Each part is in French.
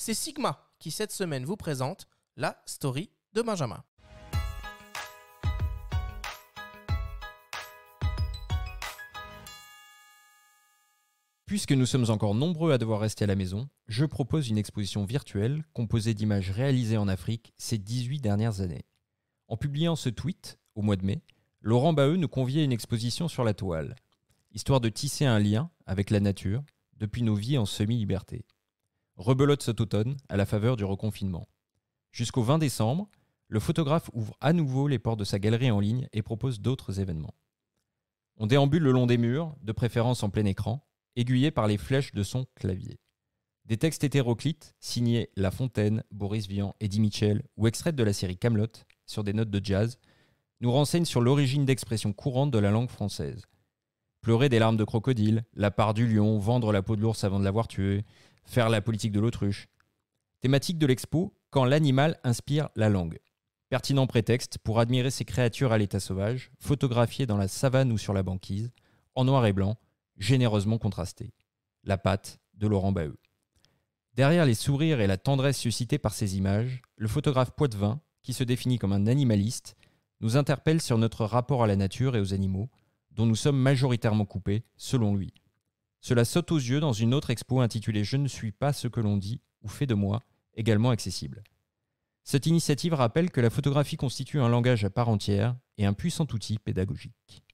c'est Sigma qui cette semaine vous présente la story de Benjamin. Puisque nous sommes encore nombreux à devoir rester à la maison, je propose une exposition virtuelle composée d'images réalisées en Afrique ces 18 dernières années. En publiant ce tweet, au mois de mai, Laurent Baheux nous conviait à une exposition sur la toile, histoire de tisser un lien avec la nature depuis nos vies en semi-liberté. Rebelote cet automne à la faveur du reconfinement. Jusqu'au 20 décembre, le photographe ouvre à nouveau les portes de sa galerie en ligne et propose d'autres événements. On déambule le long des murs, de préférence en plein écran, aiguillé par les flèches de son clavier. Des textes hétéroclites, signés La Fontaine, Boris Vian, Eddie Mitchell ou extraits de la série Kaamelott, sur des notes de jazz, nous renseignent sur l'origine d'expressions courantes de la langue française. Pleurer des larmes de crocodile, la part du lion, vendre la peau de l'ours avant de l'avoir tué, faire la politique de l'autruche. Thématique de l'expo, quand l'animal inspire la langue. Pertinent prétexte pour admirer ces créatures à l'état sauvage, photographiées dans la savane ou sur la banquise, en noir et blanc, généreusement contrastées. La patte de Laurent Baheux. Derrière les sourires et la tendresse suscitée par ces images, le photographe Poitevin, qui se définit comme un animaliste, nous interpelle sur notre rapport à la nature et aux animaux, dont nous sommes majoritairement coupés, selon lui. Cela saute aux yeux dans une autre expo intitulée « Je ne suis pas ce que l'on dit » ou « Fait de moi », également accessible. Cette initiative rappelle que la photographie constitue un langage à part entière et un puissant outil pédagogique.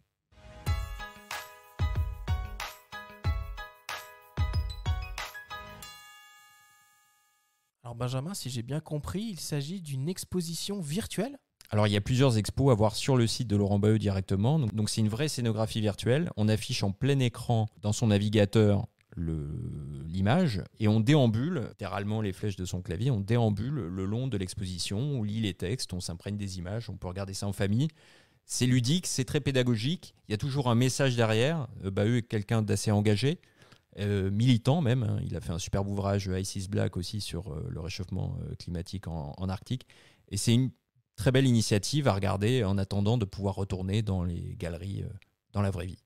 Alors Benjamin, si j'ai bien compris, il s'agit d'une exposition virtuelle ? Alors il y a plusieurs expos à voir sur le site de Laurent Baheux directement, donc c'est une vraie scénographie virtuelle. On affiche en plein écran dans son navigateur l'image et on déambule, littéralement les flèches de son clavier, on déambule le long de l'exposition, on lit les textes, on s'imprègne des images, on peut regarder ça en famille. C'est ludique, c'est très pédagogique, il y a toujours un message derrière. Baheux est quelqu'un d'assez engagé, militant même, hein. Il a fait un superbe ouvrage Ice is Black aussi sur le réchauffement climatique en Arctique, et c'est une très belle initiative à regarder en attendant de pouvoir retourner dans les galeries dans la vraie vie.